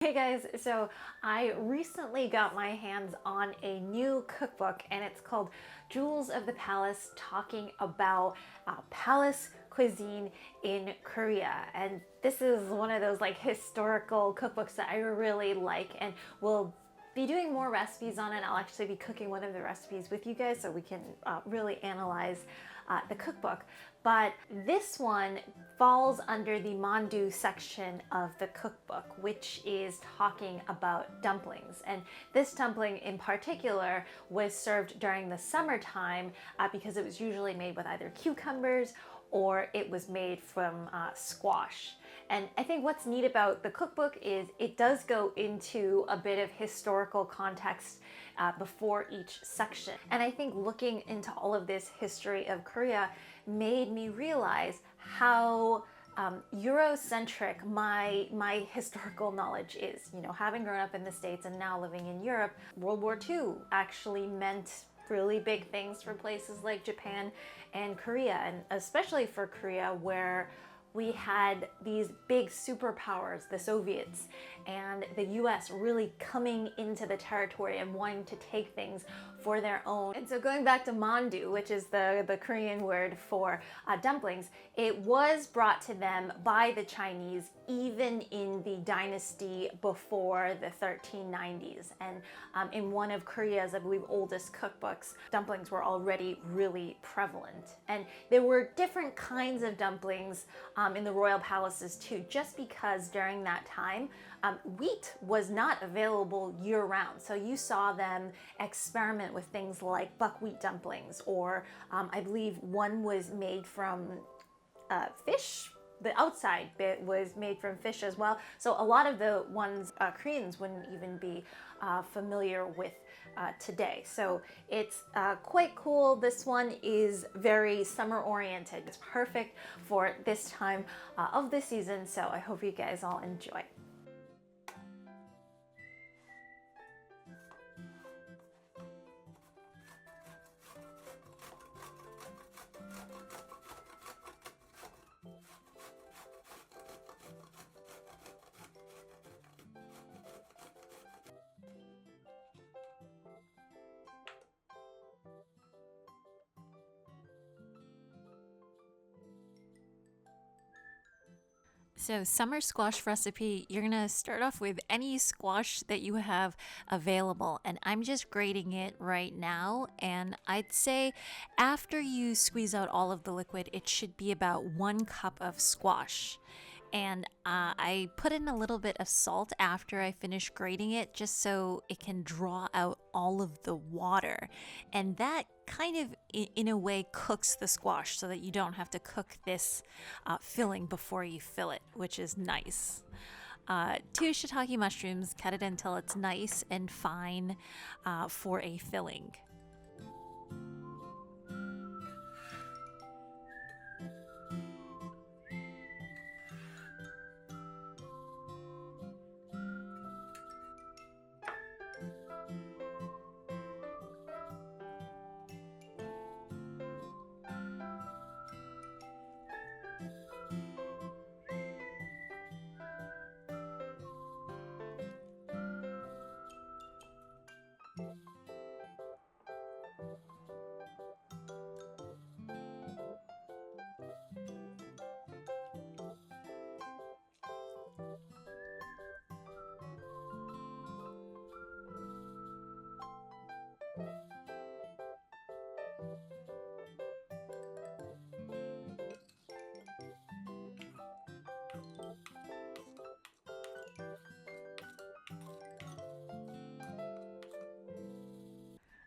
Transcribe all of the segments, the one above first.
Hey guys, so I recently got my hands on a new cookbook and it's called Jewels of the Palace, talking about palace cuisine in Korea. And this is one of those like historical cookbooks that I really like, and will be doing more recipes on it. I'll actually be cooking one of the recipes with you guys so we can really analyze the cookbook. But this one falls under the mandu section of the cookbook, which is talking about dumplings. And this dumpling in particular was served during the summertime because it was usually made with either cucumbers or it was made from squash. And I think what's neat about the cookbook is it does go into a bit of historical context before each section. And I think looking into all of this history of Korea made me realize how Eurocentric my historical knowledge is. You know, having grown up in the States and now living in Europe, World War II actually meant really big things for places like Japan and Korea, and especially for Korea, where we had these big superpowers, the Soviets and the US, really coming into the territory and wanting to take things for their own. And so going back to mandu, which is the Korean word for dumplings, it was brought to them by the Chinese even in the dynasty before the 1390s. And in one of Korea's, I believe, oldest cookbooks, dumplings were already really prevalent. And there were different kinds of dumplings in the royal palaces too, just because during that time, wheat was not available year-round. So you saw them experiment with things like buckwheat dumplings, or I believe one was made from fish. The outside bit was made from fish as well. So a lot of the ones Koreans wouldn't even be familiar with today. So it's quite cool. This one is very summer oriented. It's perfect for this time of the season. So I hope you guys all enjoy. So summer squash recipe, you're gonna start off with any squash that you have available, and I'm just grating it right now. And I'd say after you squeeze out all of the liquid, it should be about 1 cup of squash. And I put in a little bit of salt after I finish grating it, just so it can draw out all of the water. And that kind of, in a way, cooks the squash so that you don't have to cook this filling before you fill it, which is nice. 2 shiitake mushrooms, cut it until it's nice and fine for a filling.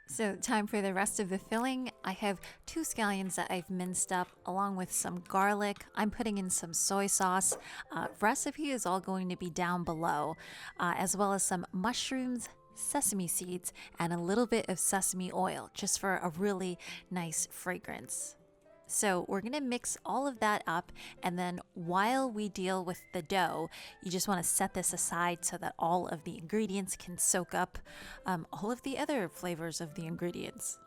So time for the rest of the filling. I have 2 scallions that I've minced up along with some garlic. I'm putting in some soy sauce. Recipe is all going to be down below, as well as some mushrooms, sesame seeds, and a little bit of sesame oil just for a really nice fragrance. So we're gonna mix all of that up, and then while we deal with the dough, you just wanna set this aside so that all of the ingredients can soak up all of the other flavors of the ingredients.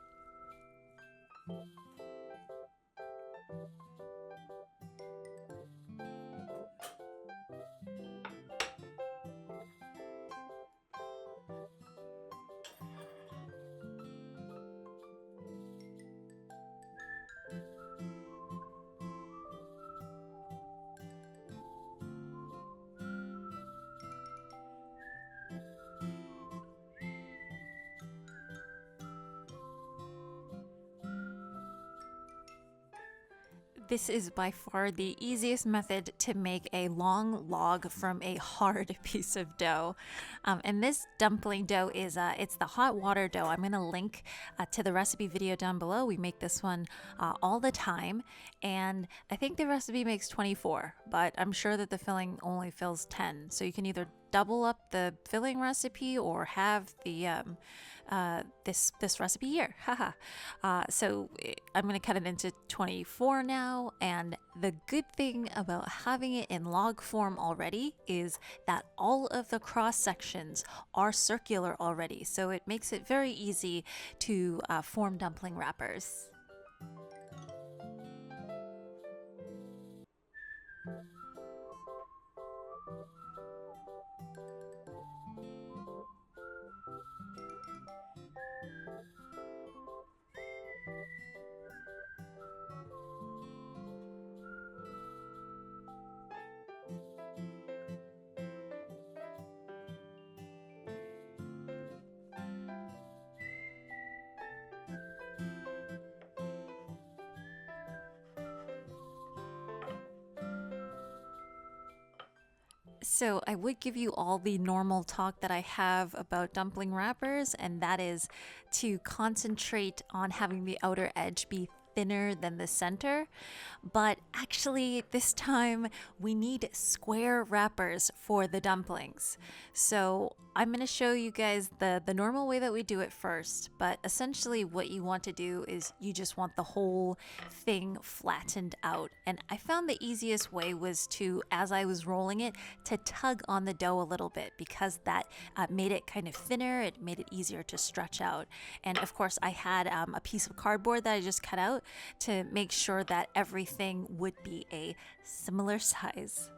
This is by far the easiest method to make a long log from a hard piece of dough. And this dumpling dough is it's the hot water dough. I'm gonna link to the recipe video down below. We make this one all the time, and I think the recipe makes 24, but I'm sure that the filling only fills 10. So you can either double up the filling recipe or have the this recipe here. Haha. So I'm gonna cut it into 24 now, and the good thing about having it in log form already is that all of the cross sections are circular already, so it makes it very easy to form dumpling wrappers. So I would give you all the normal talk that I have about dumpling wrappers, and that is to concentrate on having the outer edge be thinner than the center. But actually this time we need square wrappers for the dumplings. So I'm going to show you guys the normal way that we do it first, but essentially what you want to do is you just want the whole thing flattened out. And I found the easiest way was to, as I was rolling it, to tug on the dough a little bit, because that made it kind of thinner. It made it easier to stretch out. And of course I had a piece of cardboard that I just cut out to make sure that everything would be a similar size.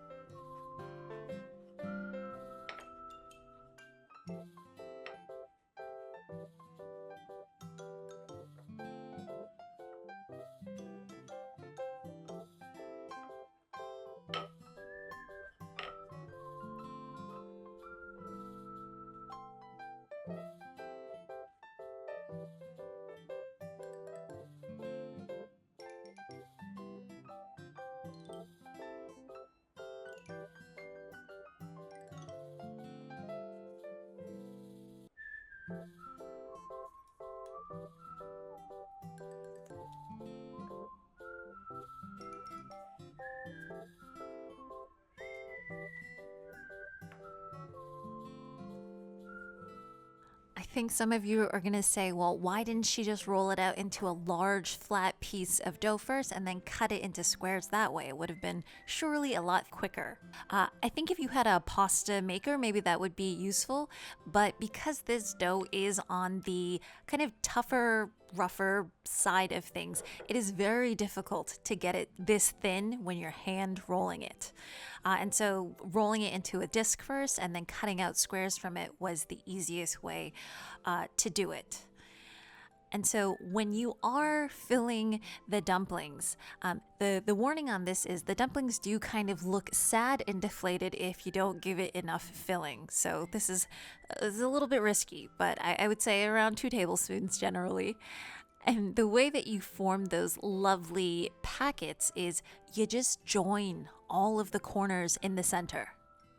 I think some of you are going to say, well, why didn't she just roll it out into a large flat piece of dough first and then cut it into squares that way? It would have been surely a lot quicker. I think if you had a pasta maker, maybe that would be useful. But because this dough is on the kind of tougher, rougher side of things, it is very difficult to get it this thin when you're hand rolling it. And so rolling it into a disc first and then cutting out squares from it was the easiest way to do it. And so when you are filling the dumplings, the warning on this is the dumplings do kind of look sad and deflated if you don't give it enough filling. So this is a little bit risky, but I would say around 2 tablespoons generally. And the way that you form those lovely packets is you just join all of the corners in the center.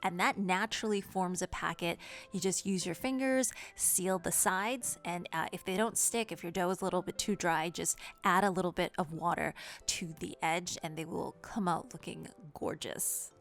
And that naturally forms a packet. You just use your fingers, seal the sides, and if they don't stick, if your dough is a little bit too dry, just add a little bit of water to the edge and they will come out looking gorgeous.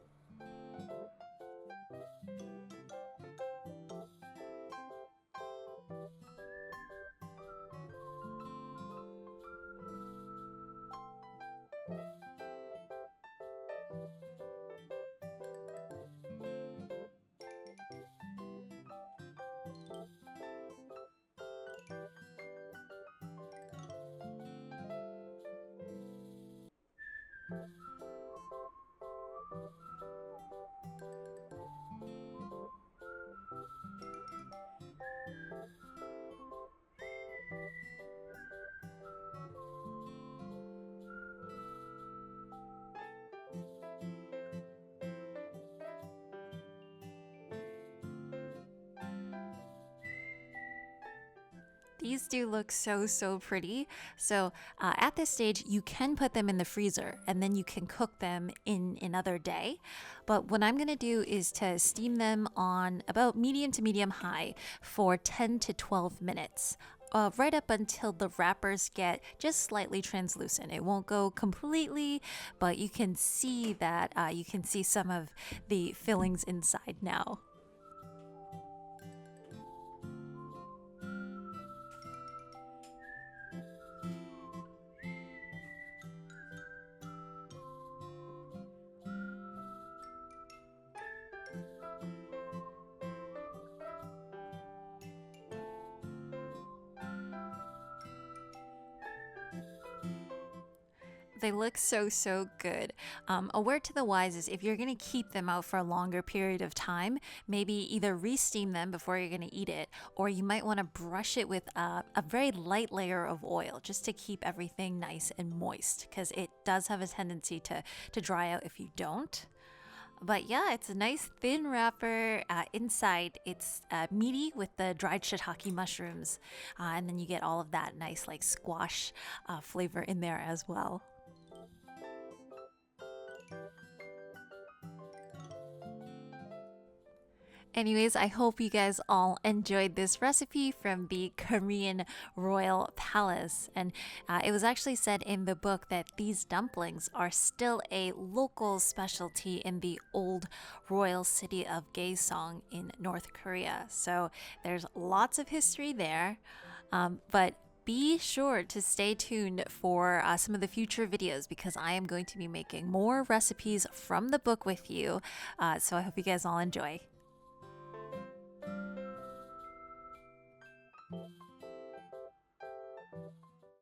These do look so pretty. So at this stage, you can put them in the freezer and then you can cook them in another day. But what I'm gonna do is to steam them on about medium to medium high for 10 to 12 minutes. Right up until the wrappers get just slightly translucent. It won't go completely, but you can see that you can see some of the fillings inside now. They look so good. A word to the wise is if you're gonna keep them out for a longer period of time, maybe either re-steam them before you're gonna eat it, or you might wanna brush it with a very light layer of oil just to keep everything nice and moist, because it does have a tendency to dry out if you don't. But yeah, it's a nice thin wrapper. Inside, it's meaty with the dried shiitake mushrooms, and then you get all of that nice like squash flavor in there as well. Anyways, I hope you guys all enjoyed this recipe from the Korean royal palace. And it was actually said in the book that these dumplings are still a local specialty in the old royal city of Gaesong in North Korea. So there's lots of history there. But be sure to stay tuned for some of the future videos because I am going to be making more recipes from the book with you. So I hope you guys all enjoy.